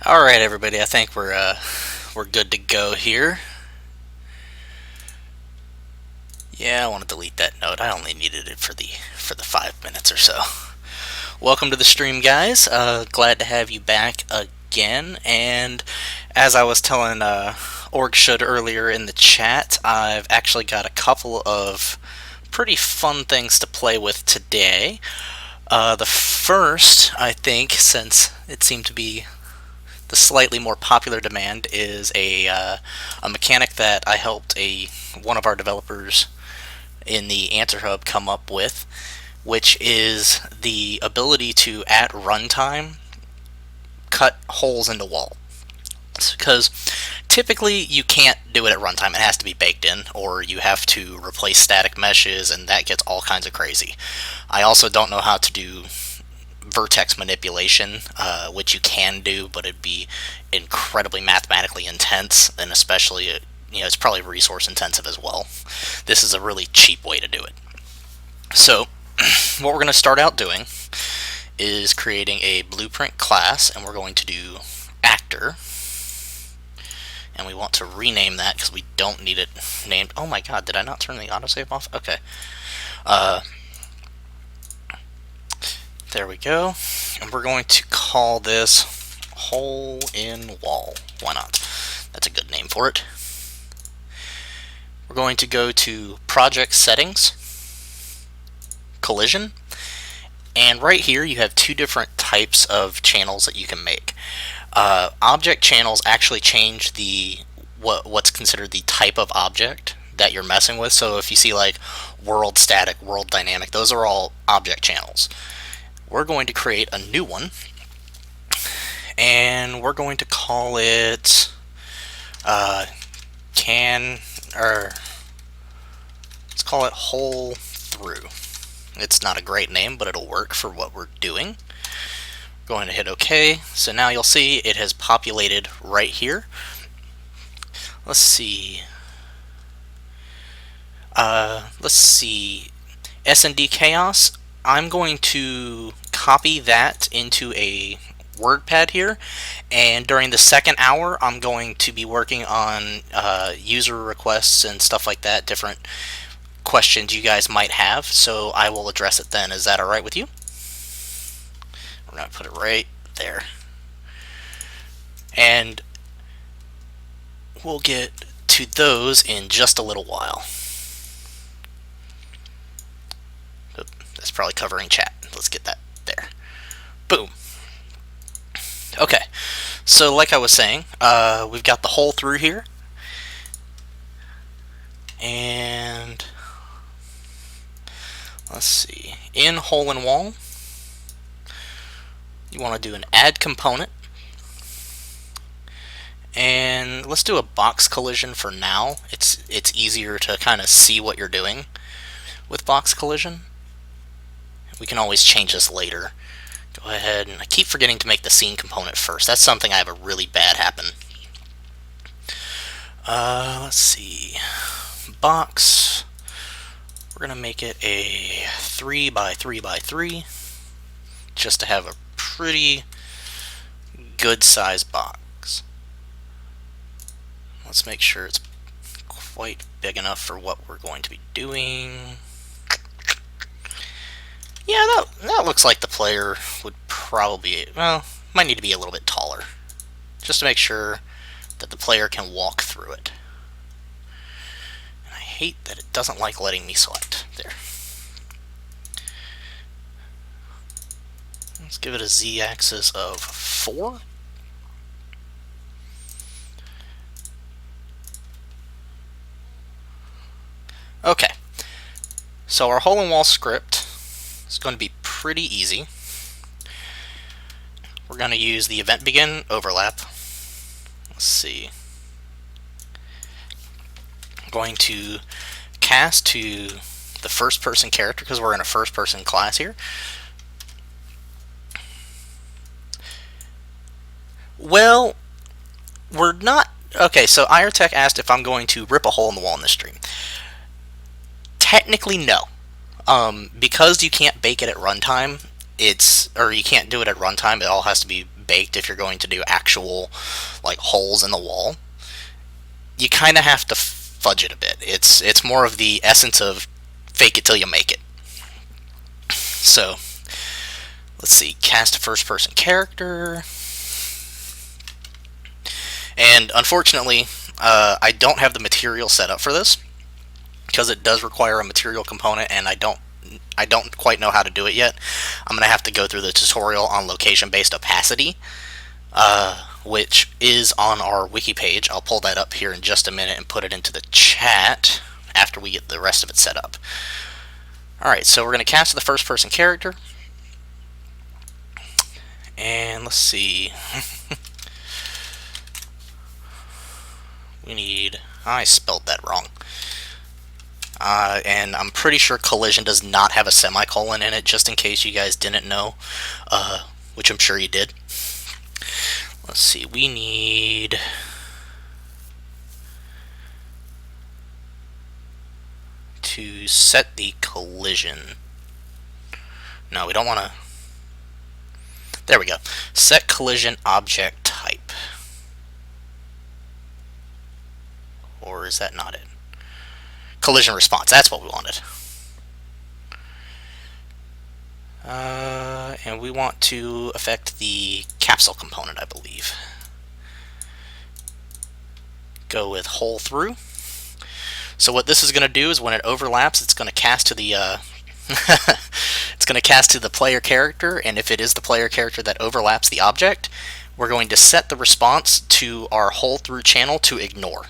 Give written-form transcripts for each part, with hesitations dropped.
All right, everybody. I think we're good to go here. Yeah, I want to delete that note. I only needed it for the 5 minutes or so. Welcome to the stream, guys. Glad to have you back again. And as I was telling Org Should earlier in the chat, I've actually got a couple of pretty fun things to play with today. The first, I think, since it seemed to be the slightly more popular demand, is a mechanic that I helped one of our developers in the Answer Hub come up with, which is the ability to, at runtime, cut holes into walls. Because typically you can't do it at runtime. It has to be baked in, or you have to replace static meshes, and that gets all kinds of crazy. I also don't know how to do vertex manipulation, which you can do, but it'd be incredibly mathematically intense, and especially, it's probably resource intensive as well. This is a really cheap way to do it. So, what we're going to start out doing is creating a blueprint class, and we're going to do actor. And we want to rename that because we don't need it named. Oh my god, did I not turn the autosave off? Okay. There we go. And we're going to call this hole in wall. Why not? That's a good name for it. We're going to go to project settings, collision, and right here you have two different types of channels that you can make. Object channels actually change what's considered the type of object that you're messing with. So if you see like world static, world dynamic, those are all object channels. We're going to create a new one, and we're going to call it let's call it hole through. It's not a great name, but it'll work for what we're doing. Going to hit OK. So now you'll see it has populated right here. Let's see. S&D Chaos. I'm going to copy that into a WordPad here, and during the second hour I'm going to be working on user requests and stuff like that, different questions you guys might have, so I will address it then. Is that alright with you? We're going to put it right there. And we'll get to those in just a little while. That's probably covering chat. Let's get that there. Boom. Okay, so like I was saying, we've got the hole through here, and let's see, in hole and wall, you want to do an add component, and let's do a box collision for now. It's easier to kind of see what you're doing with box collision. We can always change this later. Go ahead, and I keep forgetting to make the scene component first. That's something I have a really bad happen. Let's see. Box. We're going to make it a 3 by 3 by 3, just to have a pretty good size box. Let's make sure it's quite big enough for what we're going to be doing. Yeah, that looks like the player would probably, well, might need to be a little bit taller, just to make sure that the player can walk through it. And I hate that it doesn't like letting me select. There. Let's give it a z-axis of 4. Okay, so our hole in wall script is going to be pretty easy. We're going to use the event begin overlap. Let's see. I'm going to cast to the first person character because we're in a first person class here. Well, we're not. Okay, so IRTech asked if I'm going to rip a hole in the wall in this stream. Technically, no. Because you can't bake it at runtime, or you can't do it at runtime, it all has to be baked if you're going to do actual like holes in the wall. You kind of have to fudge it a bit. It's more of the essence of fake it till you make it. So let's see, cast a first person character. And unfortunately, I don't have the material set up for this because it does require a material component, and I don't quite know how to do it yet. I'm gonna have to go through the tutorial on location-based opacity, which is on our wiki page. I'll pull that up here in just a minute and put it into the chat after we get the rest of it set up. Alright, so we're going to cast the first person character. And let's see. We need... I spelled that wrong. And I'm pretty sure collision does not have a semicolon in it, just in case you guys didn't know, which I'm sure you did. Let's see, we need... to set the collision. No, we don't want to... There we go. Set collision object type. Or is that not it? Collision response, that's what we wanted. And we want to affect the capsule component, I believe. Go with hole through. So what this is going to do is when it overlaps, it's going to cast to the it's going to cast to the player character, and if it is the player character that overlaps the object, we're going to set the response to our hole through channel to ignore.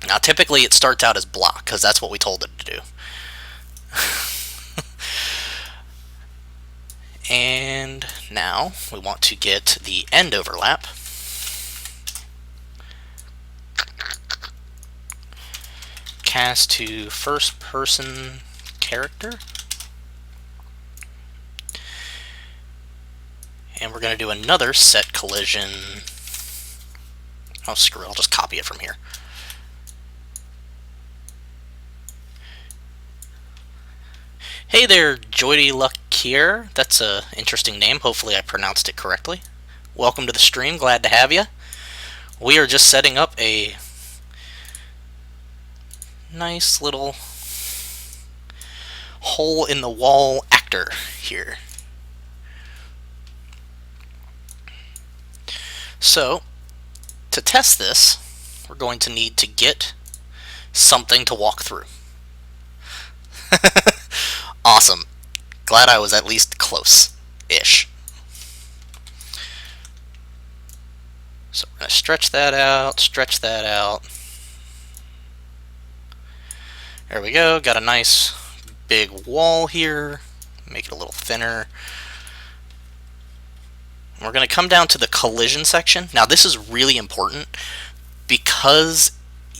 Now typically it starts out as block because that's what we told it to do. And now we want to get the end overlap. Cast to first person character. And we're going to do another set collision. Oh, screw it, I'll just copy it from here. Hey there, Joydy Luck here. That's an interesting name. Hopefully I pronounced it correctly. Welcome to the stream. Glad to have you. We are just setting up a nice little hole in the wall actor here. So, to test this, we're going to need to get something to walk through. Awesome. Glad I was at least close-ish. So we're going to stretch that out, stretch that out. There we go, got a nice big wall here. Make it a little thinner. We're going to come down to the collision section. Now this is really important because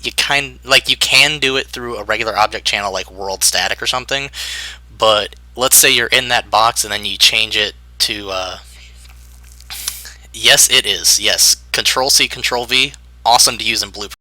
you can do it through a regular object channel like world static or something, but let's say you're in that box and then you change it to yes, it is. Yes, Control C, Control V, awesome to use in Blueprint.